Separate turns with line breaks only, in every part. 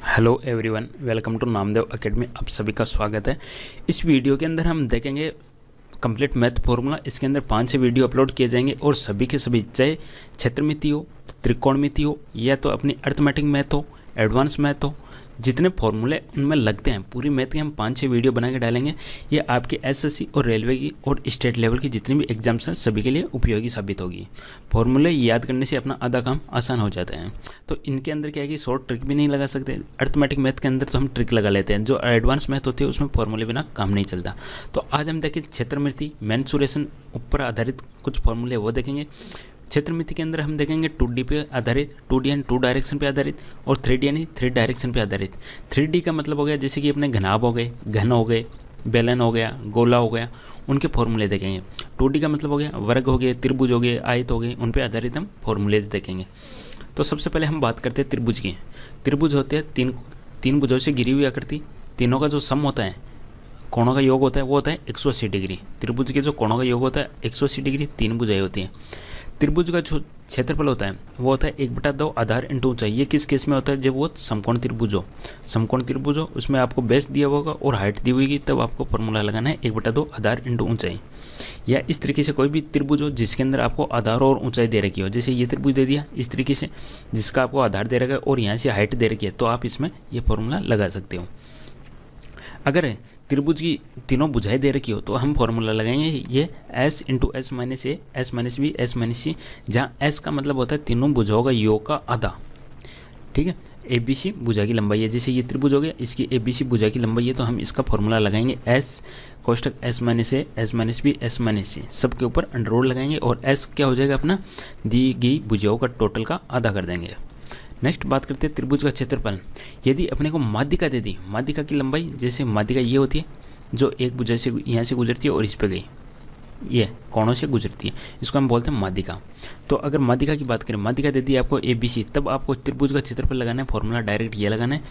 Hello everyone, welcome to Namdev academy. आप सभी का स्वागत है। इस वीडियो के अंदर हम देखेंगे कंप्लीट मैथ फॉर्मूला। इसके अंदर 5-6 वीडियो अपलोड किए जाएंगे और सभी के सभी, चाहे क्षेत्रमिति हो, त्रिकोणमिति हो, या तो अपनी अर्थमेटिक मैथ हो, एडवांस मैथ हो, जितने फॉर्मूले उनमें लगते हैं पूरी मैथ की हम 5-6 वीडियो बना के डालेंगे। ये आपके एसएससी और रेलवे की और स्टेट लेवल की जितनी भी एग्जाम्स हैं सभी के लिए उपयोगी साबित होगी। फॉर्मूले याद करने से अपना आधा काम आसान हो जाता है। तो इनके अंदर क्या है कि शॉर्ट ट्रिक भी नहीं लगा सकते। अर्थमेटिक मैथ के अंदर तो हम ट्रिक लगा लेते हैं, जो एडवांस मैथ होती है उसमें फॉर्मूले बिना काम नहीं चलता। तो आज हम देखें क्षेत्रमिति, मेंसुरेशन ऊपर आधारित कुछ फॉर्मूले वो देखेंगे। क्षेत्रमिति के अंदर हम देखेंगे 2D पे आधारित, 2D यानी 2 डायरेक्शन पे आधारित, और 3D यानी 3 डायरेक्शन पे आधारित। 3D का मतलब हो गया जैसे कि अपने घनाभ हो गए, घन हो गए, बेलन हो गया, गोला हो गया, उनके फॉर्मूले देखेंगे। 2D का मतलब हो गया वर्ग हो गए, त्रिभुज हो गए, आयत हो गए, उन पे आधारित हम फॉर्मूले देखेंगे। तो सबसे पहले हम बात करते हैं त्रिभुज की। त्रिभुज होते हैं तीन भुजों से घिरी हुई आकृति। तीनों का जो सम होता है, कोणों का योग होता है, वो होता है 180 डिग्री। त्रिभुज के जो कोणों का योग होता है 180 डिग्री, 3 भुजाएं होती हैं। त्रिभुज का जो क्षेत्रफल होता है वो होता है 1/2 आधार इंटू ऊंचाई। ये किस केस में होता है? जब वो समकोण त्रिभुज हो। समकोण त्रिभुज हो, उसमें आपको बेस दिया होगा और हाइट दी हुई, तब आपको फॉर्मूला लगाना है 1/2 आधार इंटू ऊंचाई। या इस तरीके से कोई भी त्रिभुज हो जिसके अंदर आपको आधार और ऊंचाई दे रखी हो, जैसे ये त्रिभुज दे दिया इस तरीके से, जिसका आपको आधार दे रखा है और यहाँ से हाइट दे रखी है, तो आप इसमें ये फॉर्मूला लगा सकते हो। अगर त्रिभुज की तीनों भुजाएं दे रखी हो तो हम फॉर्मूला लगाएंगे ये s into S minus A, S minus B, S minus C, जहाँ s का मतलब होता है तीनों भुजाओं का योग का आधा। ठीक है, ए बी सी भुजा की लंबाई है, जैसे ये त्रिभुज हो गया, इसकी ए बी सी भुजा की लंबाई है, तो हम इसका फॉर्मूला लगाएंगे s कोष्टक s minus A, S minus B, S minus C, सबके ऊपर अंडर रूट लगाएंगे और s क्या हो जाएगा अपना दी गई भुजाओं का टोटल का आधा कर देंगे। नेक्स्ट बात करते हैं त्रिभुज का क्षेत्रफल। यदि अपने को माध्यिका दे दी, माध्यिका की लंबाई, जैसे माध्यिका ये होती है जो एक भुजा से यहाँ से गुजरती है और इस पे गई, ये कोणों से गुजरती है, इसको हम बोलते हैं माध्यिका। तो अगर माध्यिका की बात करें, माध्यिका दे दी आपको ए बी सी, तब आपको त्रिभुज का क्षेत्रफल लगाना है। फॉर्मूला डायरेक्ट ये लगाना है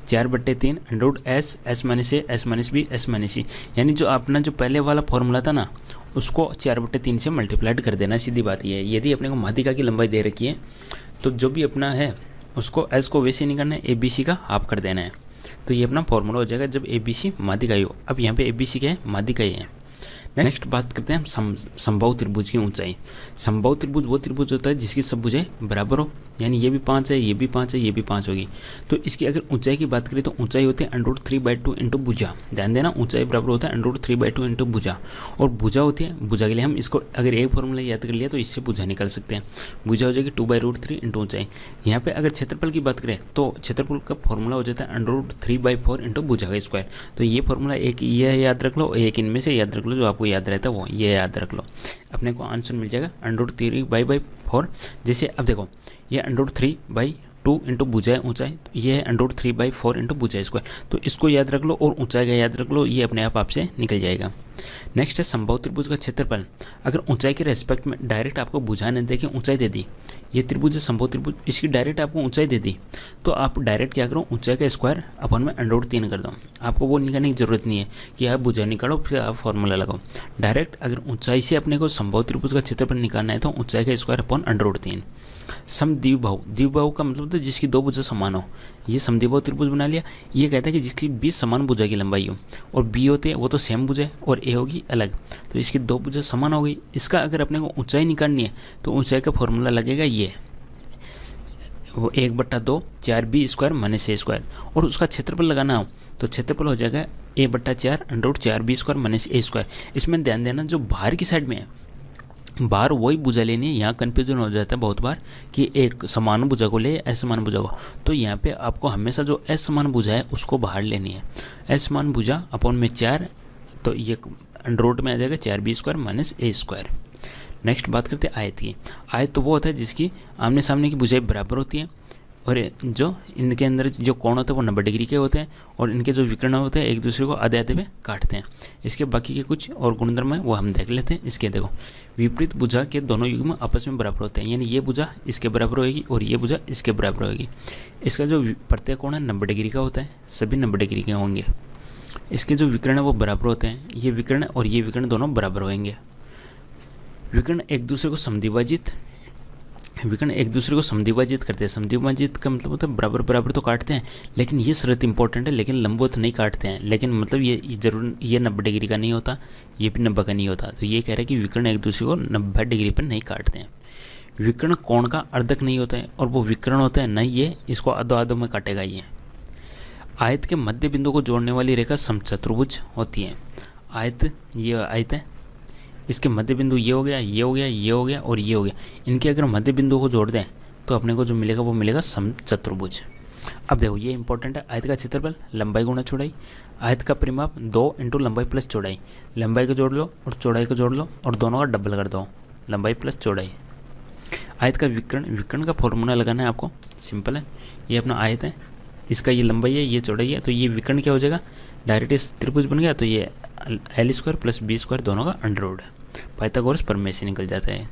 4/3 under S, S minus A, S minus B, S minus C, यानी जो अपना जो पहले वाला फॉर्मूला था ना, उसको 4/3 से मल्टीप्लाइड कर देना। सीधी बात ये है, यदि अपने को माध्यिका की लंबाई दे रखी है तो जो भी अपना है उसको एस को वैसे नहीं करना है, ए बी सी का हाफ कर देना है। तो ये अपना फॉर्मूला हो जाएगा जब ए बी सी माध्यिका ही हो। अब यहाँ पे ए बी सी क्या है? माध्यिका ही है। नेक्स्ट बात करते हैं हम समबाहु त्रिभुज की ऊंचाई। समबाहु त्रिभुज वो त्रिभुज होता है जिसकी सब भुजाएं बराबर हो, यानी ये भी 5 है, ये भी 5 है, ये भी 5 होगी। तो इसकी अगर ऊंचाई की बात करें तो ऊंचाई होती है √3/2 इंटू भुजा। ध्यान देना, ऊंचाई बराबर होता है √3/2 इंटू भुजा। और भुजा होती है, भुजा के लिए हम इसको अगर एक फॉर्मूला याद कर लिया तो इससे भुजा निकल सकते हैं। भुजा हो जाएगी 2/√3 इंटू ऊंचाई। यहाँ पे अगर क्षेत्रफल की बात करें तो क्षेत्रफल का फॉर्मूला हो जाता है √3/4 इंटू भुजा का स्क्वायर। तो ये फॉर्मूला एक ये याद रख लो, एक इनमें से याद रख लो, जो आपको याद रहता है वो ये याद रख लो। अपने को आंसर मिल जाएगा √3/4। जैसे अब देखो, ये √3/2 इंटू भुजाएं ऊंचाई, ये है √3/4 इंटू भुजाएं स्क्वायर। तो इसको याद रख लो और ऊंचाई का याद रख लो, ये अपने आप आपसे निकल जाएगा। नेक्स्ट है समबाहु त्रिभुज का क्षेत्रफल। अगर ऊंचाई के रेस्पेक्ट में डायरेक्ट आपको भुजा ने देके ऊंचाई दे दी, ये त्रिभुज है समबाहु त्रिभुज, इसकी डायरेक्ट आपको ऊंचाई दे दी, तो आप डायरेक्ट क्या करो, ऊंचाई का स्क्वायर अपन में √3 कर दो। आपको वो निकालने की जरूरत नहीं है कि आप भुजा निकालो फिर आप फॉर्मूला लगाओ। डायरेक्ट अगर ऊंचाई से अपने को समबाहु त्रिभुज का क्षेत्रफल निकालना है तो ऊंचाई का स्क्वायर अपॉन √3। समद्विबाहु, द्विबाहु का मतलब होता है जिसकी दो भुजा समान हो। ये समद्विबाहु त्रिभुज बना लिया। ये कहता है कि जिसकी 20 समान भुजा की लंबाई हो, और बी होते हैं वो तो सेम भुजा है और ए होगी अलग, तो इसकी दो भुजा समान हो गई। इसका अगर अपने को ऊंचाई निकालनी है तो ऊंचाई का फॉर्मूला लगेगा ये, वो 1/2 4b स्क्वायर माइनस ए स्क्वायर। और उसका क्षेत्रफल लगाना हो तो क्षेत्रफल हो जाएगा a/4 √4b स्क्वायर माइनस ए स्क्वायर। इसमें ध्यान देना, जो बाहर की साइड में है बाहर वही भुजा लेनी है। यहाँ कन्फ्यूजन हो जाता है बहुत बार कि एक समान भुजा को ले एस समान भुजा को, तो यहाँ पे आपको हमेशा जो एस समान भुजा है उसको बाहर लेनी है। एस समान भुजा अपॉन में 4, तो ये अंडर रूट में आ जाएगा 4b स्क्वायर माइनस ए स्क्वायर। नेक्स्ट बात करते हैं आयत की। आयत तो वो होता है जिसकी आमने सामने की भुजाएं बराबर होती हैं और जो इनके अंदर जो कोण होते हैं वो 90 डिग्री के होते हैं और इनके जो विकर्ण होते हैं एक दूसरे को आधे आधे में काटते हैं। इसके बाकी के कुछ और गुणधर्म है वो हम देख लेते हैं। इसके देखो, विपरीत भुजा के दोनों युग्म आपस में बराबर होते हैं, यानी ये भुजा इसके बराबर होगी और ये भुजा इसके बराबर होगी। इसका जो प्रत्येक कोण है 90 डिग्री का होता है, सभी 90 डिग्री के होंगे। इसके जो विकर्ण है वो बराबर होते हैं, ये विकर्ण और ये विकर्ण दोनों बराबर होंगे। विकर्ण एक दूसरे को समद्विभाजित विकर्ण एक दूसरे को समद्विभाजित करते हैं। समद्विभाजित का मतलब होता है बराबर बराबर तो काटते हैं, लेकिन ये शर्त इंपॉर्टेंट है, लेकिन लंबवत नहीं काटते हैं। लेकिन मतलब ये जरूर ये 90 डिग्री का नहीं होता, ये भी 90 का नहीं होता। तो ये कह रहा है कि विकर्ण एक दूसरे को 90 डिग्री पर नहीं काटते हैं। विकर्ण कोण का अर्धक नहीं होता है, और वो विकर्ण होता है नहीं, ये इसको आधो आधो में काटेगा। ये आयत के मध्य बिंदु को जोड़ने वाली रेखा समचतुर्भुज होती है। आयत, ये आयत है, इसके मध्य बिंदु ये हो गया, ये हो गया, ये हो गया और ये हो गया। इनके अगर मध्य बिंदु को जोड़ दें तो अपने को जो मिलेगा वो मिलेगा समचतुर्भुज। अब देखो ये इंपॉर्टेंट है। आयत का क्षेत्रफल लंबाई गुणा चौड़ाई। आयत का परिमाप 2 × लंबाई प्लस चौड़ाई। लंबाई को जोड़ लो और चौड़ाई को जोड़ लो और दोनों का डबल कर दो, लंबाई प्लस चौड़ाई। आयत का विकर्ण, विकर्ण का फॉर्मूला लगाना है आपको, सिंपल है। ये अपना आयत है, इसका ये लंबाई है, ये चौड़ाई है, तो ये विकर्ण क्या हो जाएगा, डायरेक्ट इस त्रिभुज बन गया। तो ये L² + B² दोनों का अंडर है। पाइथागोरस प्रमेय से निकल जाता है।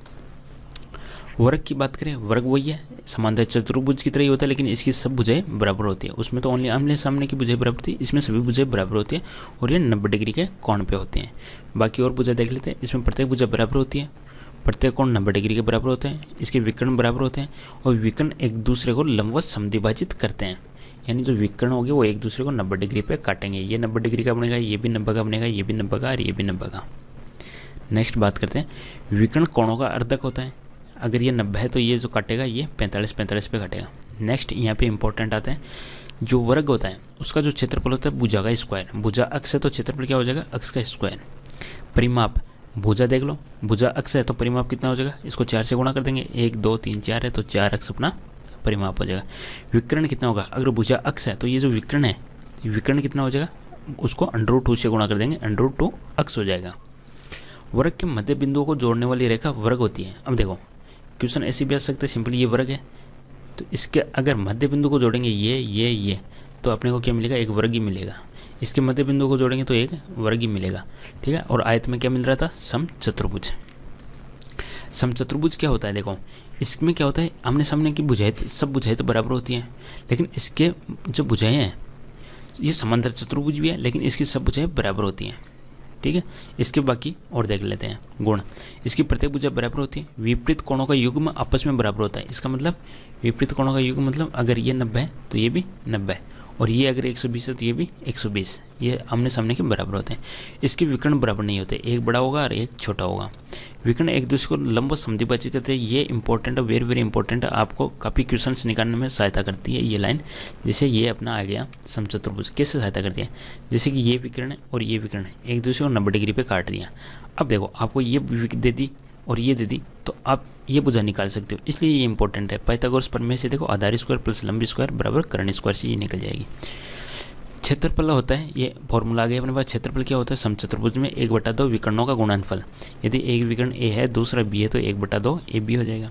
वर्ग की बात करें, वर्ग वही है, समांतर चतुर्भुज की तरह ही होता है, लेकिन इसकी सब भुजाएं बराबर होती है। उसमें तो ओनली आमने सामने की भुजाएं बराबर थी, इसमें सभी भुजाएं बराबर होती है और ये 90 डिग्री के कोण पे होते हैं। बाकी और भुजा देख लेते हैं। इसमें प्रत्येक भुजा बराबर होती है, प्रत्येक कोण 90 डिग्री के बराबर होते हैं, इसके विकर्ण बराबर होते हैं और विकर्ण एक दूसरे को लंबवत समद्विभाजित करते हैं। यानी जो विकर्ण होंगे वो एक दूसरे को 90 डिग्री पे काटेंगे। ये 90 डिग्री का बनेगा, ये भी 90 का बनेगा, ये भी 90 का और ये भी 90 का। नेक्स्ट बात करते हैं, विकर्ण कोणों का अर्धक होता है। अगर ये 90 है तो ये जो काटेगा ये 45 पे काटेगा। नेक्स्ट यहाँ पे इंपॉर्टेंट आता है, जो वर्ग होता है उसका जो क्षेत्रफल होता है भुजा का स्क्वायर। भुजा अक्ष है तो क्षेत्रफल क्या हो जाएगा, अक्ष का स्क्वायर। परिमाप, भुजा देख लो, भुजा अक्ष है तो परिमाप कितना हो जाएगा, इसको 4 से गुणा कर देंगे। 1 2 3 4 है तो 4 अक्ष अपना परिमाप हो जाएगा। विकर्ण कितना होगा, अगर भुजा अक्ष है तो ये जो विकर्ण है, विकर्ण कितना हो जाएगा, उसको √2 से गुणा कर देंगे, √2 अक्ष हो जाएगा। वर्ग के मध्य बिंदुओं को जोड़ने वाली रेखा वर्ग होती है। अब देखो क्वेश्चन ऐसे भी आ सकते हैं, सिंपली ये वर्ग है तो इसके अगर मध्य बिंदु को जोड़ेंगे ये तो अपने को क्या मिलेगा, एक वर्ग ही मिलेगा। इसके मध्य बिंदु को जोड़ेंगे तो एक वर्ग ही मिलेगा, ठीक है। और आयत में क्या मिल रहा था, समचतुर्भुज। समचतुर्भुज क्या होता है, देखो इसमें क्या होता है, आमने सामने की भुजाएं, सब भुजाएं तो बराबर होती हैं, लेकिन इसके जो भुजाएं हैं ये समांतर चतुर्भुज भी है, लेकिन इसकी सब भुजाएं बराबर होती हैं, ठीक है। इसके बाकी और देख लेते हैं गुण। इसकी प्रत्येक भुजा बराबर होती है। विपरीत कोणों का युग्म आपस में बराबर होता है। इसका मतलब विपरीत कोणों का युग्म मतलब अगर ये 90 है तो ये भी 90 है, और ये अगर 120 है तो ये भी 120, ये आमने सामने के बराबर होते हैं। इसके विकर्ण बराबर नहीं होते, एक बड़ा होगा और एक छोटा होगा। विकर्ण एक दूसरे को लंबवत समद्विभाजित करते हैं। ये इंपॉर्टेंट है, वेरी वेरी इंपॉर्टेंट है, आपको काफ़ी क्वेश्चंस निकालने में सहायता करती है ये लाइन। जैसे ये अपना आ गया समचतुर्भुज, कैसे सहायता करती है, जैसे कि ये विकर्ण है और ये विकर्ण है, एक दूसरे को 90 डिग्री पे काट दिया। अब देखो आपको ये दे दी और ये दे दी तो आप ये भुजा निकाल सकते हो, इसलिए ये इंपॉर्टेंट है। पाइथागोरस प्रमेय से देखो आधार स्क्वायर प्लस लंबी स्क्वायर बराबर कर्ण स्क्वायर से ये निकल जाएगी। क्षेत्रफल होता है, ये फॉर्मूला आ गया अपने पास। क्षेत्रफल क्या होता है, समचतुर्भुज में 1/2 विकर्णों का गुणनफल। यदि एक विकर्ण ए है दूसरा बी है तो 1/2 ए बी हो जाएगा।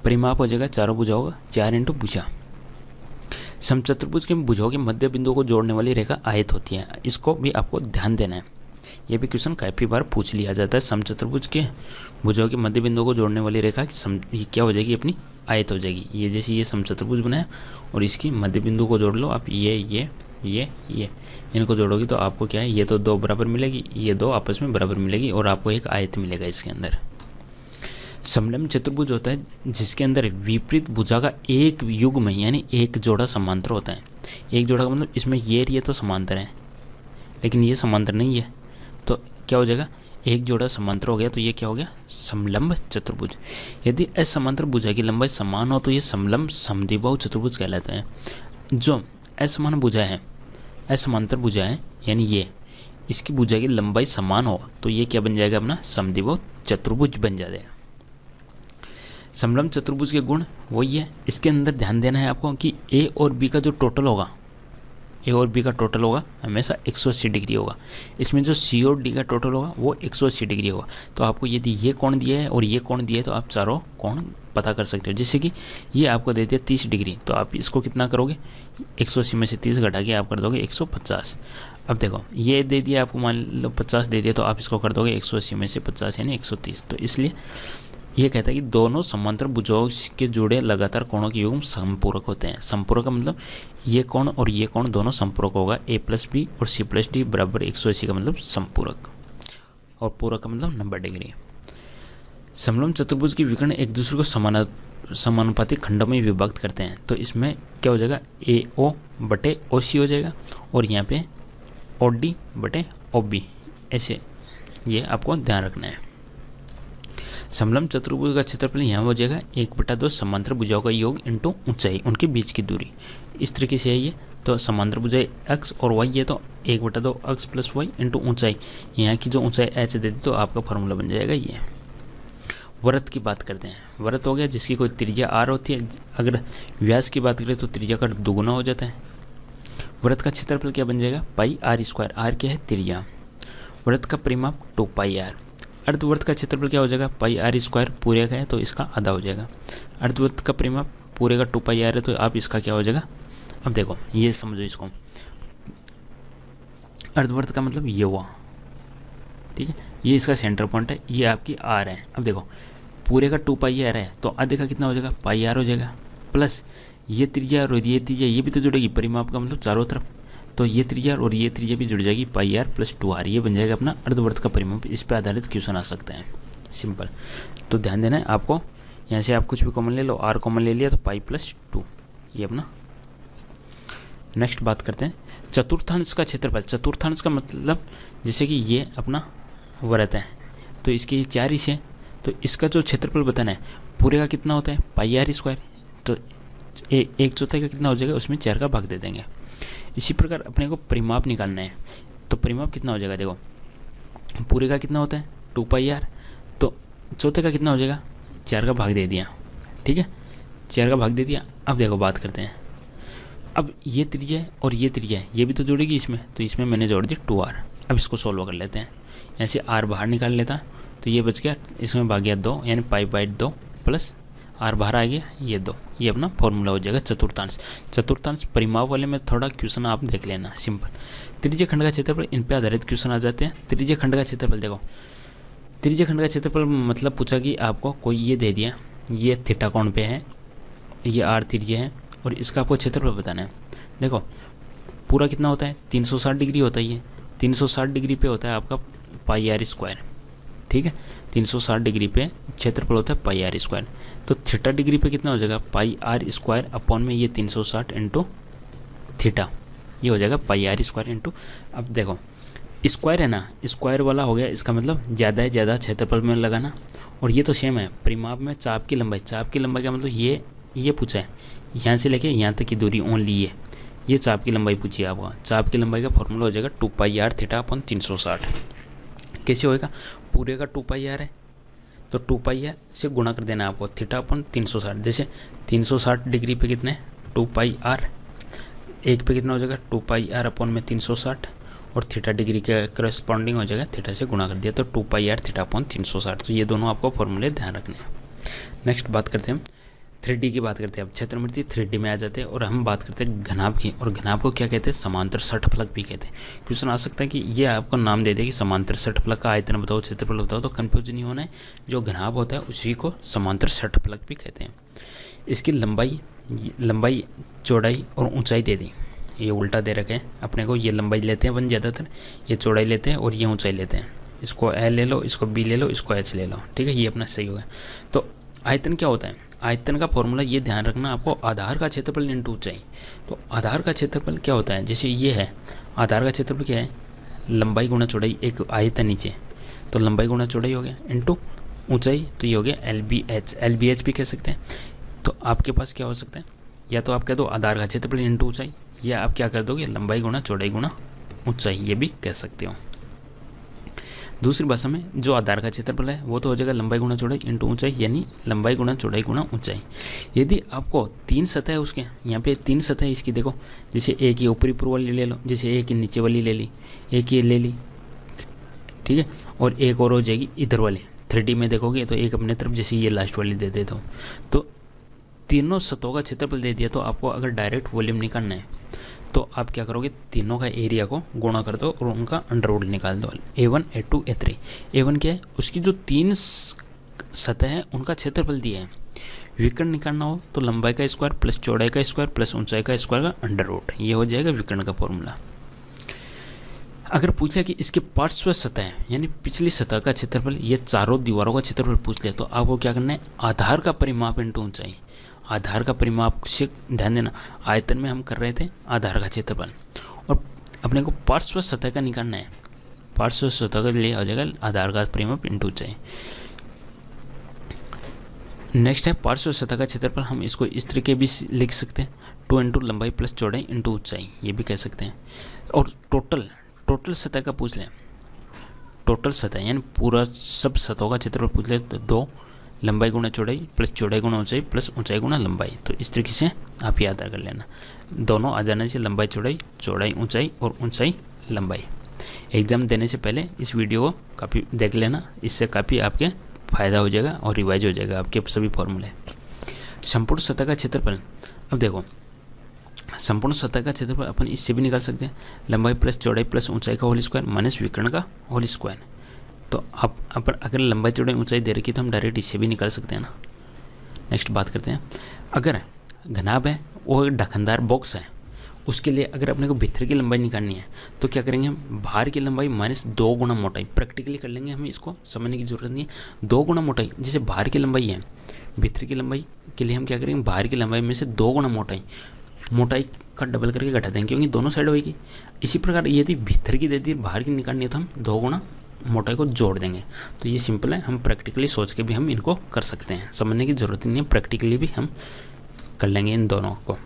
परिमाप हो जाएगा चारों भुजाओं का, 4 × भुजा। समचतुर्भुज के भुजाओं के मध्य बिंदुओं को जोड़ने वाली रेखा आयत होती है। इसको भी आपको ध्यान देना है, ये भी क्वेश्चन काफ़ी बार पूछ लिया जाता है। समचतुर्भुज के भुजाओं के मध्य बिंदुओं को जोड़ने वाली रेखा ये क्या हो जाएगी, अपनी आयत हो जाएगी। ये जैसे ये समचतुर्भुज बनाया और इसकी मध्य बिंदु को जोड़ लो आप, ये इनको जोड़ोगे तो आपको क्या है, ये तो 2 बराबर मिलेगी, ये 2 आपस में बराबर मिलेगी और आपको एक आयत मिलेगा इसके अंदर। समलंब चतुर्भुज होता है जिसके अंदर विपरीत भुजा का एक युग्म यानी एक जोड़ा समांतर होता है। एक जोड़ा का मतलब इसमें ये तो समांतर है, लेकिन ये समांतर नहीं है, तो क्या हो जाएगा, एक जोड़ा समांतर हो गया तो ये क्या हो गया, समलंब चतुर्भुज। यदि असमांतर भुजा की लंबाई समान हो तो ये समलंब समद्विबाहु चतुर्भुज कहलाता है। जो असमान भुजा है, असमांतर भुजा है यानी ये, इसकी भुजा की लंबाई समान हो तो ये क्या बन जाएगा, अपना समद्विबाहु चतुर्भुज बन जाएगा। समलंब चतुर्भुज के गुण वही है। इसके अंदर ध्यान देना है आपको कि ए और बी का जो टोटल होगा, ए और बी का टोटल होगा हमेशा 180 डिग्री होगा। इसमें जो सी और डी का टोटल होगा वो 180 डिग्री होगा। तो आपको यदि ये कोण दिया है और ये कोण दिया है तो आप चारों कोण पता कर सकते हो। जैसे कि ये आपको दे दिया 30 डिग्री, तो आप इसको कितना करोगे, 180 में से 30 घटा के आप कर दोगे 150। अब देखो ये दे दिया आपको, मान लो 50 दे दिया तो आप इसको कर दोगे 180 में से 50 यानी 130। तो इसलिए ये कहता है कि दोनों समांतर भुजाओं के जुड़े लगातार कोणों के युग्म समपूरक होते हैं। समपूरक का मतलब ये कोण और ये कोण दोनों समपूरक होगा। a + b और c + d बराबर 180 का मतलब समपूरक, और पूरक का मतलब 90 डिग्री। समलंब चतुर्भुज के विकर्ण एक दूसरे को समानुपाती खंडों में विभक्त करते हैं, तो इसमें क्या हो जाएगा, ए ओ बटे ओ सी हो जाएगा, और यहाँ पे ओ डी बटे ओ बी, ऐसे ये आपको ध्यान रखना है। समलंब चतुर्भुज का क्षेत्रफल यहाँ हो जाएगा 1/2 समांतर भुजाओं का योग इंटू ऊंचाई, उनके बीच की दूरी, इस तरीके से है ये। तो समांतर भुजाएं x और y है, तो 1/2 x प्लस वाई इंटू ऊंचाई, यहाँ की जो ऊंचाई h दे दी तो आपका फॉर्मूला बन जाएगा ये। वृत्त की बात करते हैं। वृत्त हो गया जिसकी कोई त्रिज्या r होती है, अगर व्यास की बात करें तो त्रिज्या का दोगुना हो जाता है। वृत्त का क्षेत्रफल क्या बन जाएगा, पाई r स्क्वायर, r क्या है त्रिज्या। वृत्त का परिमाप 2 पाई r। अर्धवृत्त का क्षेत्रफल क्या हो जाएगा, पाई r स्क्वायर, पूरे का है तो इसका आधा हो जाएगा। अर्धवृत्त का परिमाप पूरे का 2 पाई r है, तो आप इसका क्या हो जाएगा, अब देखो ये समझो इसको, अर्धवृत्त का मतलब ये हुआ, ठीक है, ये इसका सेंटर पॉइंट है, ये आपकी r है। अब देखो पूरे का 2 पाई r है, तो आधे का कितना हो जाएगा, पाई r हो जाएगा, प्लस ये त्रिज्या और ये त्रिज्या ये भी तो जुड़ेगी, परिमाप का मतलब चारों तरफ, तो ये त्रिज्या और ये त्रिज्या भी जुड़ जाएगी, पाई r प्लस 2r, ये बन जाएगा अपना अर्धवृत्त का परिमाप। इस पे आधारित क्वेश्चन आ सकते हैं, सिंपल। तो ध्यान देना है आपको, यहाँ से आप कुछ भी कॉमन ले लो, r कॉमन ले लिया तो पाई प्लस 2, ये अपना। नेक्स्ट बात करते हैं चतुर्थांश का क्षेत्रफल। चतुर्थांश का मतलब जैसे कि ये अपना वृत्त है, तो इसके 4 हिस्से, तो इसका जो क्षेत्रफल बताना है, पूरे का कितना होता है, पाई r स्क्वायर, तो 1/4 का कितना हो जाएगा, उसमें 4 का भाग दे देंगे। इसी प्रकार अपने को परिमाप निकालना है, तो परिमाप कितना हो जाएगा, देखो पूरे का कितना होता है 2 पाई r, तो चौथे का कितना हो जाएगा, 4 का भाग दे दिया, ठीक है, 4 का भाग दे दिया। अब देखो बात करते हैं, अब ये त्रिज्या है और ये त्रिज्या है, ये भी तो जुड़ेगी इसमें, तो इसमें मैंने जोड़ दी 2r। अब इसको सोल्व कर लेते हैं, ऐसे r बाहर निकाल लेता, तो ये बच गया, इसमें भाग गया 2, यानी पाई/2 प्लस r बाहर आ गया ये 2, ये अपना फॉर्मूला हो जाएगा चतुर्थांश। चतुर्थांश परिमाप वाले में थोड़ा क्वेश्चन आप देख लेना, सिंपल। त्रिज्य खंड का क्षेत्रफल, इन पे आधारित क्वेश्चन आ जाते हैं। त्रिज्य खंड का क्षेत्रफल देखो, त्रिज्य खंड का क्षेत्रफल मतलब पूछा कि आपको कोई ये दे दिया, ये थीटा कोण पे है, ये r त्रिज्या है, और इसका आपको क्षेत्रफल बताना है। देखो पूरा कितना होता है, 360 डिग्री होता है, ये 360 डिग्री पे होता है आपका पाई r स्क्वायर, ठीक है, 360 डिग्री पे क्षेत्रफल होता है पाई r स्क्वायर, तो थीटा डिग्री पे कितना हो जाएगा, पाई r स्क्वायर अपॉन में ये 360 इंटू थीटा, ये हो जाएगा पाई r स्क्वायर इंटू। अब देखो स्क्वायर है ना, स्क्वायर वाला हो गया, इसका मतलब ज़्यादा है ज़्यादा क्षेत्रफल में लगाना, और ये तो सेम है परिमाप में चाप की लंबाई। चाप की लंबाई का मतलब ये पूछा है, यहाँ से लेके यहाँ तक की दूरी ओनली ये चाप की लंबाई पूछी है आपका। चाप की लंबाई का फॉर्मूला हो जाएगा 2 पाई r थीटा अपॉन 360। कैसे होएगा, पूरे का 2 पाई r है, तो 2 पाई r से गुणा कर देना है आपको, थीटा अपॉन 360, जैसे 360 डिग्री पे कितने 2 पाई r, एक पे कितना हो जाएगा 2 पाई r अपॉन में 360, और थीटा डिग्री के करस्पॉन्डिंग हो जाएगा, थीटा से गुणा कर दिया तो 2 पाई r थीटा अपॉन 360। तो ये दोनों आपको फॉर्मूले ध्यान रखने हैं। नेक्स्ट बात करते हैं 3D की बात करते हैं। अब क्षेत्रमिति 3D में आ जाते हैं, और हम बात करते हैं घनाभ की, और घनाभ को क्या कहते हैं, समांतर षटफलक भी कहते हैं। क्वेश्चन आ सकता है कि ये आपको नाम दे दे कि समांतर षटफलक का आयतन बताओ, क्षेत्रफल बताओ, तो कंफ्यूज नहीं होना है। जो घनाभ होता है उसी को समांतर षटफलक भी कहते हैं। इसकी लंबाई चौड़ाई और ऊंचाई दे दी, ये उल्टा दे रखे हैं अपने को, ये लंबाई लेते हैं अपन ज़्यादातर, ये चौड़ाई लेते हैं और ये ऊंचाई लेते हैं। इसको ए ले लो, इसको बी ले लो, इसको एच ले लो, ठीक है, ये अपना सही होगा। तो आयतन क्या होता है, आयतन का फॉर्मूला ये ध्यान रखना आपको, आधार का क्षेत्रफल इंटू ऊंचाई। तो आधार का क्षेत्रफल क्या होता है, जैसे ये है, आधार का क्षेत्रफल क्या है, लंबाई गुणा चौड़ाई, एक आयतन नीचे, तो लंबाई गुणा चौड़ाई हो गया इंटू ऊंचाई, तो ये हो गया LBH भी कह सकते हैं। तो आपके पास क्या हो सकता है, या तो आप कह दो आधार का क्षेत्रफल इंटू ऊंचाई, या आप क्या कर दोगे लंबाई गुणा चौड़ाई गुणा ऊंचाई, ये भी कह सकते हो। दूसरी भाषा में जो आधार का क्षेत्रफल है वो तो हो जाएगा लंबाई गुणा चौड़ाई इंटू ऊंचाई, यानी लंबाई गुणा चौड़ाई गुणा ऊंचाई। यदि आपको 3 सतह है उसके, यहाँ पे 3 सतह है इसकी, देखो जैसे एक ये ऊपरी ऊपर वाली ले लो, जैसे एक ये नीचे वाली ले ली, एक ये ले ली, ठीक है, और एक और हो जाएगी इधर वाली। 3D में देखोगे तो एक अपने तरफ, जैसे ये लास्ट वाली दे देता हूँ, तो तीनों सतहों का क्षेत्रफल दे दिया। तो आपको अगर डायरेक्ट वॉल्यूम निकालना है तो आप क्या करोगे, तीनों का एरिया को गुणा कर दो और उनका अंडरवुड निकाल दो। A1 A2 A3। A1 क्या है, उसकी जो 3 सतह है उनका क्षेत्रफल दिया है। विकर्ण निकालना हो तो लंबाई का स्क्वायर प्लस चौड़ाई का स्क्वायर प्लस ऊंचाई का स्क्वायर का अंडरवुड, ये हो जाएगा विकर्ण का फॉर्मूला। अगर पूछ लिया कि इसके पार्श्व सतह यानी पिछली सतह का क्षेत्रफल, ये चारों दीवारों का क्षेत्रफल पूछ लिया, तो आपको क्या करना है, आधार का परिमाप इंटू ऊंचाई। आधार का परिमाप से ध्यान देना, आयतन में हम कर रहे थे आधार का क्षेत्रफल, और अपने को पार्श्व सतह का निकालना है। पार्श्व सतह के लिए हो जाएगा आधार का परिमाप इंटू ऊंचाई। नेक्स्ट है पार्श्व सतह का क्षेत्रफल, हम इसको इस तरीके भी लिख सकते हैं, 2 इंटू लंबाई प्लस चौड़ाई इंटू ऊंचाई, ये भी कह सकते हैं। और टोटल सतह का पूछ लें, टोटल सतह यानी पूरा सब सतहों का क्षेत्रफल पूछ ले, तो 2 लंबाई गुणा चौड़ाई प्लस चौड़ाई गुणा ऊंचाई प्लस ऊंचाई गुणा लंबाई। तो इस तरीके से आप याद कर लेना, दोनों आ जाने से लंबाई चौड़ाई, चौड़ाई ऊंचाई और ऊंचाई लंबाई। एग्जाम देने से पहले इस वीडियो को काफ़ी देख लेना, इससे काफ़ी आपके फ़ायदा हो जाएगा और रिवाइज हो जाएगा आपके सभी फॉर्मूले। संपूर्ण सतह का क्षेत्रफल, अब देखो संपूर्ण सतह का क्षेत्रफल अपन इससे भी निकाल सकते हैं, लंबाई प्लस चौड़ाई प्लस ऊंचाई का होल स्क्वायर माइनस विकर्ण का होल स्क्वायर। तो आप अपन अगर लंबाई चौड़ाई ऊंचाई दे रखी तो हम डायरेक्ट इससे भी निकाल सकते हैं ना। नेक्स्ट बात करते हैं, अगर घनाभ है वो ढक्कनदार बॉक्स है, उसके लिए अगर अपने को भीतर की लंबाई निकालनी है तो क्या करेंगे हम, बाहर की लंबाई माइनस 2 गुना मोटाई, प्रैक्टिकली कर लेंगे, हमें इसको समझने की जरूरत नहीं है। 2 गुना मोटाई, जैसे बाहर की लंबाई है, भीतर की लंबाई के लिए हम क्या करेंगे, बाहर की लंबाई में से 2 गुना मोटाई का डबल करके घटा देंगे, क्योंकि दोनों साइड होगी। इसी प्रकार यदि भीतर की देती है बाहर की निकालनी है तो हम 2 गुना मोटाई को जोड़ देंगे। तो ये सिंपल है, हम प्रैक्टिकली सोच के भी हम इनको कर सकते हैं, समझने की जरूरत नहीं है, प्रैक्टिकली भी हम कर लेंगे इन दोनों को।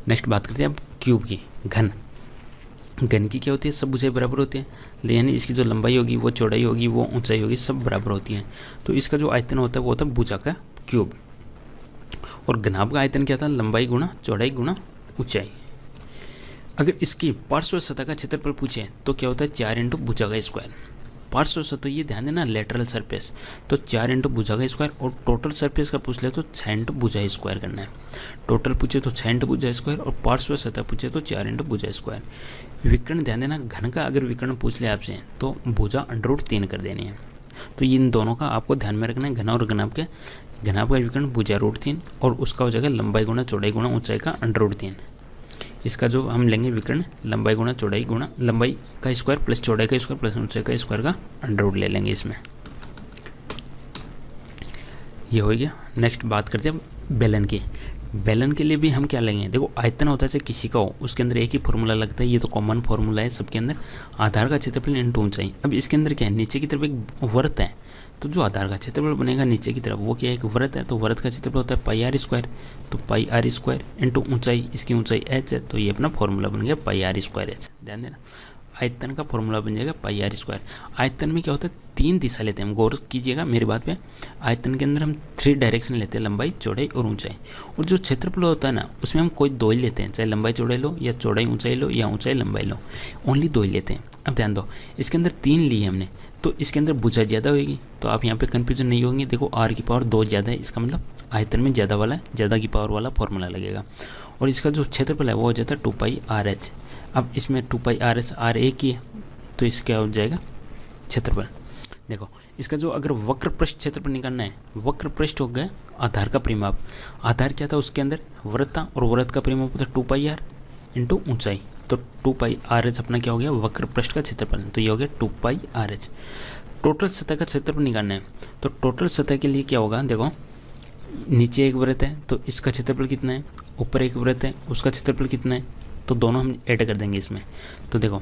नेक्स्ट बात करते हैं अब क्यूब की। घन की क्या होती है, सब भुजाएं बराबर होती हैं, यानी इसकी जो लंबाई होगी वो चौड़ाई होगी वो ऊंचाई होगी, सब बराबर होती हैं। तो इसका जो आयतन होता है वो होता है भुजा का क्यूब। और घनाभ का आयतन क्या था, लंबाई गुणा चौड़ाई गुणा ऊंचाई। अगर इसकी पार्श्व सतह का क्षेत्रफल पूछे तो क्या होता है, 4 इंटू भुजा का स्क्वायर। पार्श्व सतह ये ध्यान देना, लेटरल सरफेस, तो 4 इंटू भुजा का स्क्वायर। और टोटल सरफेस का पूछ ले तो 6 इंटू भुजा स्क्वायर करना है। टोटल पूछे तो 6 इंटू भुजा स्क्वायर, और पार्श्व सतह पूछे तो 4 इंटू भुजा स्क्वायर। विकर्ण ध्यान देना, घन का अगर विकर्ण पूछ ले आपसे तो भुजा √3 कर देनी है। तो इन दोनों का आपको ध्यान में रखना है, घन और घनाभ के। घनाभ का विकर्ण भुजा √3 और उसका हो जाएगा लंबाई गुणा चौड़ाई गुणा ऊंचाई का √3। इसका जो हम लेंगे विकर्ण, लंबाई गुणा चौड़ाई गुणा लंबाई का स्क्वायर प्लस चौड़ाई का स्क्वायर प्लस ऊंचाई का स्क्वायर का √ ले लेंगे इसमें, ये हो गया। नेक्स्ट बात करते हैं बेलन की। बेलन के लिए भी हम क्या लेंगे, देखो आयतन होता है चाहे किसी का हो, उसके अंदर एक ही फॉर्मूला लगता है, ये तो कॉमन फॉर्मूला है सबके अंदर, आधार का क्षेत्रफल इंटू ऊंचाई। अब इसके अंदर क्या है, नीचे की तरफ एक वृत्त है, तो जो आधार का क्षेत्रफल बनेगा नीचे की तरफ वो क्या है, एक वृत्त है, तो वृत्त का क्षेत्रफल होता है πr²। तो πr² इंटू ऊंचाई, इसकी ऊंचाई h है, तो ये अपना फॉर्मूला बन गया πr²h। ध्यान देना, आयतन का फॉर्मूला बन जाएगा πr²। आयतन में क्या होता है, 3 दिशा लेते हैं हम, गौर कीजिएगा मेरी बात पे। आयतन के अंदर हम 3 डायरेक्शन लेते हैं, लंबाई चौड़ाई और ऊंचाई। और जो क्षेत्रफल होता है ना उसमें हम कोई 2 ही लेते हैं, चाहे लंबाई चौड़ाई लो या चौड़ाई ऊंचाई लो या ऊंचाई लंबाई लो, ओनली 2 ही लेते हैं। अब ध्यान दो, इसके अंदर 3 लिए हमने, तो इसके अंदर भुजा ज़्यादा होगी, तो आप यहाँ पे कन्फ्यूजन नहीं होंगे। देखो r⁴ ज़्यादा है, इसका मतलब आयतन में ज़्यादा वाला, ज़्यादा की पावर वाला फॉर्मूला लगेगा। और इसका जो क्षेत्रफल है वो हो जाता है 2πrh। अब इसमें 2πrh r एक ही है, तो इसका क्या हो जाएगा क्षेत्रफल। देखो इसका जो अगर वक्र पृष्ठ क्षेत्रफल निकालना है, वक्र पृष्ठ हो गया आधार का परिमाप। आधार क्या था, उसके अंदर वृत्त था, और वृत्त का परिमाप होता है 2πr इंटू ऊंचाई। तो 2πrh अपना क्या हो गया, वक्र पृष्ठ का क्षेत्रफल, तो ये हो गया 2πrh। टोटल सतह का क्षेत्रफल निकालना है, तो टोटल सतह के लिए क्या होगा, देखो नीचे एक वृत्त है तो इसका क्षेत्रफल कितना है, ऊपर एक वृत्त है उसका क्षेत्रफल कितना है, तो दोनों हम ऐड कर देंगे इसमें। तो देखो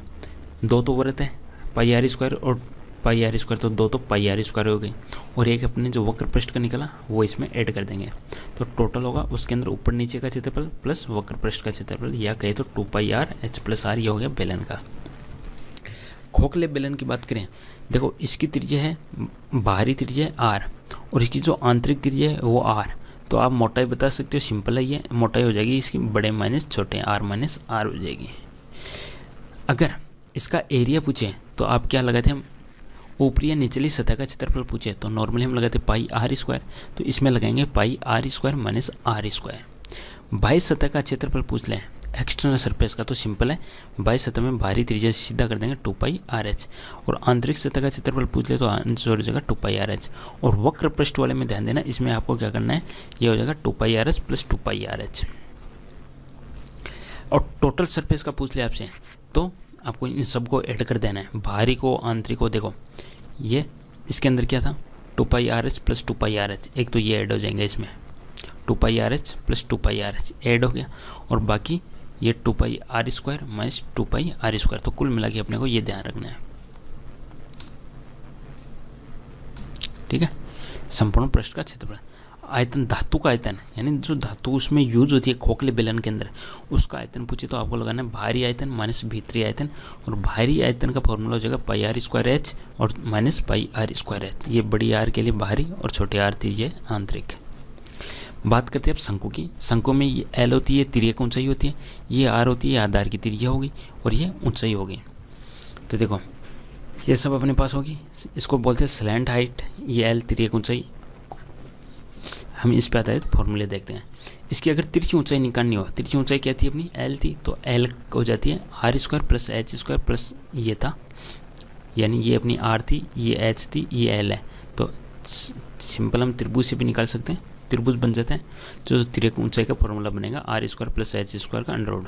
2 तो वृत्त है πr² और πr², तो 2 तो πr² हो गई, और एक अपने जो वक्र पृष्ठ का निकला वो इसमें ऐड कर देंगे। तो टोटल होगा उसके अंदर ऊपर नीचे का क्षेत्रफल प्लस वक्र पृष्ठ का क्षेत्रफल, या कहे तो 2πrh + r, ये हो गया बेलन का। खोखले बेलन की बात करें, देखो इसकी त्रिज्या है, बाहरी त्रिज्या है r, और इसकी जो आंतरिक त्रिज्या है वो r। तो आप मोटाई बता सकते हो, सिंपल है, ये मोटाई हो जाएगी इसकी बड़े माइनस छोटे, r माइनस r हो जाएगी। अगर इसका एरिया पूछे तो आप क्या लगाते हैं, ऊपरी या निचली सतह का क्षेत्रफल पूछे तो नॉर्मली हम लगाते πr², तो इसमें लगाएंगे πr² माइनस r²। बाह्य सतह का क्षेत्रफल पूछ लें एक्सटर्नल सरफेस का, तो सिंपल है, बाह्य सतह में बाहरी त्रिज्या से सीधा कर देंगे 2πrh। और आंतरिक सतह का क्षेत्रफल पूछ ले तो आंसर हो जाएगा 2πrh। और वक्र पृष्ठ वाले में ध्यान देना, इसमें आपको क्या करना है, ये हो जाएगा 2πrh + 2πrh। और टोटल सरफेस का पूछ ले आपसे, तो आपको इन सबको ऐड कर देना है, बाहरी को आंतरिक को। देखो ये इसके अंदर क्या था, 2πRh प्लस 2πRh, एक तो ये ऐड हो जाएंगे इसमें, 2πRh प्लस 2πRh ऐड हो गया, और बाकी ये 2πr² माइनस 2πr²। तो कुल मिला के अपने को ये ध्यान रखना है, ठीक है। संपूर्ण पृष्ठ का क्षेत्रफल। आयतन, धातु का आयतन, यानी जो धातु उसमें यूज होती है खोखले बेलन के अंदर, उसका आयतन पूछे तो आपको लगाना है बाहरी आयतन माइनस भीतरी आयतन, और बाहरी आयतन का फॉर्मूला हो जाएगा πr² और माइनस πr²। ये बड़ी आर के लिए बाहरी और छोटे आर ये आंतरिक। बात करते हैं अब शंकु की। शंकु में ये एल होती है, तिर्यक ऊंचाई होती है, ये आर होती है, आधार की त्रिज्या होगी, और ये ऊंचाई होगी। तो देखो ये सब अपने पास होगी, इसको बोलते हैं स्लैंट हाइट, ये एल तिर्यक ऊंचाई। हम इस पे आधारित फॉर्मूले देखते हैं। इसकी अगर तिरछी ऊंचाई निकालनी हो, तिरछी ऊंचाई क्या थी अपनी, एल थी, तो एल हो जाती है r² प्लस h² प्लस ये था, यानी ये अपनी r थी, ये h थी, ये l है। तो सिंपल हम त्रिभुज से भी निकाल सकते हैं, त्रिभुज बन जाते हैं। जो तिर्यक ऊंचाई का फॉर्मूला बनेगा r² प्लस h² का अंडर रूट।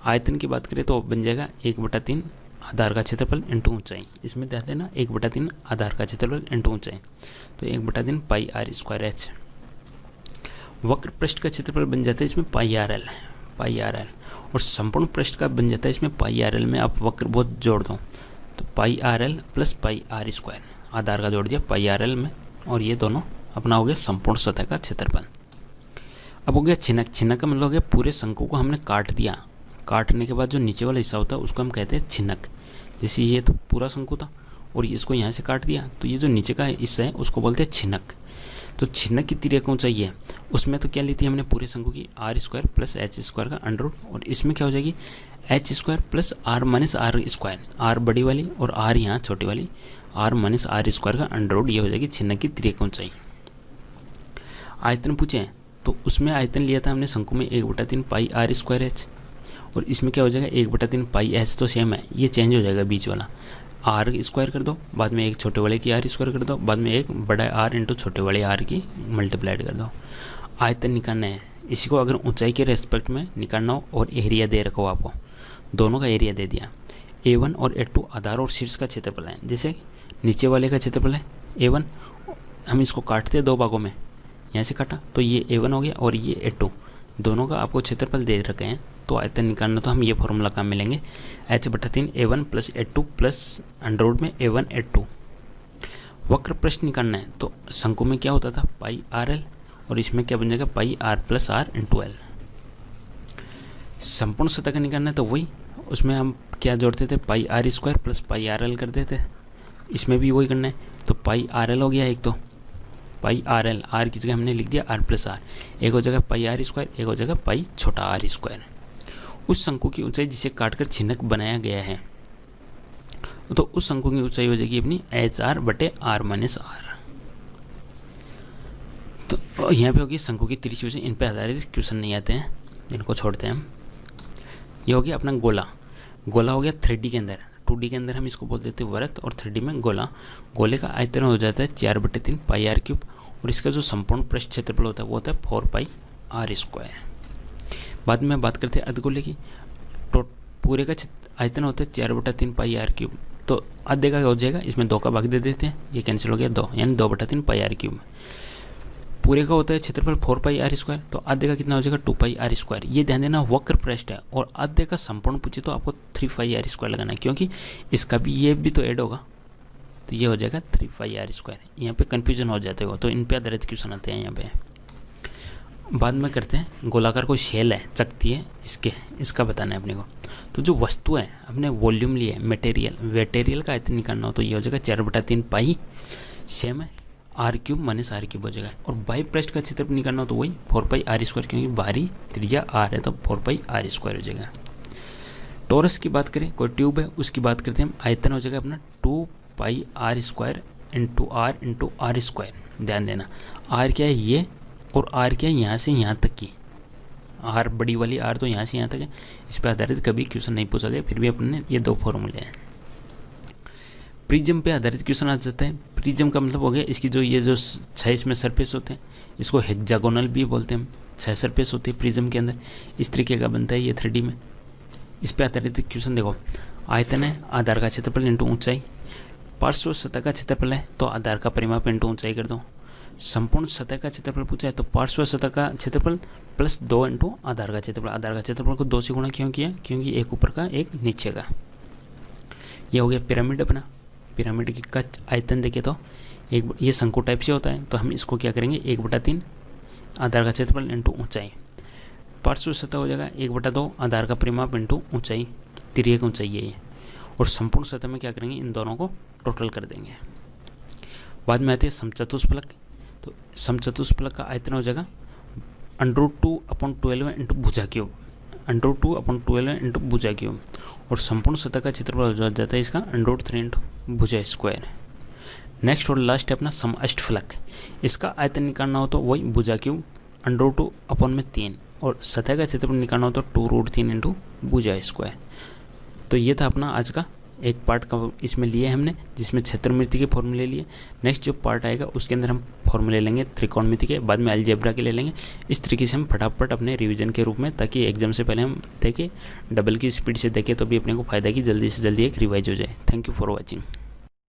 आयतन की बात करें तो बन जाएगा 1/3 आधार का क्षेत्रफल इंटू ऊंचाई। इसमें ध्यान देना 1/3 आधार का क्षेत्रफल इंटू ऊंचाई, तो 1/3 πr²h। वक्र पृष्ठ का क्षेत्रफल बन जाता है इसमें πrl, और संपूर्ण पृष्ठ का बन जाता है इसमें πrl में आप वक्र बहुत जोड़ दो, तो πrl प्लस πr², आधार का जोड़ दिया πrl में, और ये दोनों अपना हो गया संपूर्ण सतह का क्षेत्रफल। अब हो गया छिनक। छिनक का मतलब हो गया पूरे शंकु को हमने काट दिया, काटने के बाद जो नीचे वाला हिस्सा होता है उसको हम कहते हैं छिनक। जैसे ये तो पूरा शंकु था और इसको यहाँ से काट दिया, तो ये जो नीचे का हिस्सा है उसको बोलते हैं छिनक। तो छिनक की तिर्यक ऊंचाई है, उसमें तो क्या ली थी हमने पूरे शंकु की r² प्लस h² का अंडर रूट, और इसमें क्या हो जाएगी h² plus r minus r², r बड़ी वाली और r यहाँ छोटी वाली, r माइनस r² का अंडर रूट, ये हो जाएगी छिनक की तिर्यक ऊंचाई। आयतन पूछे तो उसमें आयतन लिया था हमने शंकु में 1/3 πr²h, और इसमें क्या हो जाएगा 1/3 πh, तो सेम है, ये चेंज हो जाएगा बीच वाला, r² कर दो, बाद में एक छोटे वाले की r² कर दो, बाद में एक बड़ा r इंटू छोटे वाले r की मल्टीप्लाइड कर दो। आयतन निकालना है, इसी को अगर ऊंचाई के रेस्पेक्ट में निकालना हो और एरिया दे रखो, आपको दोनों का एरिया दे दिया। a1 और a2 आधार और शीर्ष का क्षेत्रफल है। जैसे नीचे वाले का क्षेत्रफल है a1, हम इसको काटते हैं दो भागों में, यहाँ से काटा तो ये a1 हो गया, और ये a2, दोनों का आपको क्षेत्रफल दे रखे हैं। तो आयतन निकालना तो हम ये फॉर्मूला काम मिलेंगे, h/3 a1 plus a2 plus under root में a1 a2। वक्र पृष्ठ निकालना है तो शंकु में क्या होता था πrl, और इसमें क्या बन जाएगा πr plus r into L. संपूर्ण सतह का निकालना है तो वही, उसमें हम क्या जोड़ते थे πr² प्लस πrl कर देते, इसमें भी वही करना है। तो πrl हो गया एक, तो πrl r की जगह हमने लिख दिया r प्लस r, एक हो जाएगा πr², एक हो जाएगा π छोटा r²। उस शंकु की ऊंचाई जिसे काटकर छिनक बनाया गया है, तो उस शंकु की ऊंचाई हो जाएगी अपनी HR/r माइनस r। तो यहाँ पे होगी शंकु की तिरछी ऊंचाई। इन पे आधारित क्वेश्चन नहीं आते हैं, इनको छोड़ते हैं हम। ये हो गया अपना गोला। गोला हो गया 3D के अंदर, 2D के अंदर हम इसको बोल देते हैं वृत्त, और 3D में गोला। गोले का आयतन हो जाता है 4/3 πr³, और इसका जो संपूर्ण पृष्ठ क्षेत्रफल होता है वो होता है 4πr²। बाद में बात करते हैं अर्धगोले की। तो पूरे का आयतन होता है 4/3 πr³, तो आधे का हो जाएगा, इसमें 2 का भाग दे देते हैं, ये कैंसिल हो गया 2, यानी 2/3 πr³। पूरे का होता है क्षेत्रफल 4πr², तो आधे का कितना हो जाएगा 2πr²। ये ध्यान देना वक्र पृष्ठ है, और आधे का संपूर्ण पूछे तो आपको 3πr² लगाना है, क्योंकि इसका भी ये भी तो ऐड होगा, तो ये हो जाएगा 3πr²। यहाँ पे कन्फ्यूजन हो जाते हो, तो इन पे आधारित क्वेश्चन आते हैं यहाँ पे। बाद में करते हैं गोलाकार कोई शेल है, चकती है, इसका बताना है अपने को। तो जो वस्तु है अपने वॉल्यूम लिए वेटेरियल का आयतन निकालना हो तो ये हो जाएगा 4/3 पाई, सेम है r³ माइनस r³ हो जाएगा। और बाह्य पृष्ठ का क्षेत्रफल निकालना हो तो वही 4πr², क्योंकि बाहरी त्रिज्या r है तो 4πr² हो जाएगा। टॉरस की बात करें, कोई ट्यूब है उसकी बात करते हैं हम, आयतन हो जाएगा अपना 2πr² इंटू r²। ध्यान देना r क्या है ये, और r क्या है यहाँ से यहाँ तक की, r बड़ी वाली r तो यहाँ से यहाँ तक है। इस पर आधारित कभी क्वेश्चन नहीं पूछा गया, फिर भी अपने ये 2 फॉर्मूले हैं। प्रिज्म पे आधारित क्वेश्चन आ जाता है। प्रिज्म का मतलब हो गया इसकी जो ये जो 6 इसमें सरफेस होते हैं, इसको हेक्सागोनल भी बोलते हैं हम। 6 सरफेस होती है प्रिज्म के अंदर, इस तरीके का बनता है ये 3D में। इस पे आधारित क्वेश्चन देखो, आयतन है आधार का क्षेत्रफल इंटू ऊंचाई, पार्श्व सतह का क्षेत्रफल है तो आधार का परिमाप इंटू ऊंचाई कर दो, संपूर्ण सतह का क्षेत्रफल पूछा है तो पार्श्व सतह का क्षेत्रफल प्लस 2 इंटू आधार का क्षेत्रफल। आधार का क्षेत्रफल को 2 से गुणा क्यों किया, क्योंकि एक ऊपर का एक नीचे का। ये हो गया पिरामिड अपना। पिरामिड की का आयतन देखे तो एक ये शंकु टाइप से होता है तो हम इसको क्या करेंगे 1/3 आधार का क्षेत्रफल इंटू ऊंचाई, पार्श्व सतह हो जाएगा 1/2 आधार का परिमाप इंटू ऊंचाई, तिर्यक ऊंचाई है ये, और संपूर्ण सतह में क्या करेंगे इन दोनों को टोटल कर देंगे। बाद में आते हैं समचतुष्फलक। तो समचतुष्फलक का आयतन हो जाएगा √2/12 इंटू भुजा क्यूब, √2/12 इंटू भुजा क्यूब, और संपूर्ण सतह का क्षेत्रफल हो जाता है इसका √3 इंटू भुजा स्क्वायर। नेक्स्ट और लास्ट है अपना समअष्टफलक। इसका आयतन निकालना हो तो वही भुजा क्यूब √2/3, और सतह का क्षेत्रफल निकालना हो तो 2√3 इंटू भुजा स्क्वायर। तो ये था अपना आज का एक पार्ट का इसमें लिए हमने, जिसमें क्षेत्रमिति के फॉर्मूले लिए। नेक्स्ट जो पार्ट आएगा उसके अंदर हम फॉर्मूले लेंगे त्रिकोणमिति के, बाद में अलजेब्रा के ले लेंगे। इस तरीके से हम फटाफट अपने रिवीजन के रूप में, ताकि एग्जाम से पहले हम देखें, डबल की स्पीड से देखें तो भी अपने को फायदा की जल्दी से जल्दी एक रिवाइज हो जाए। Thank you for watching.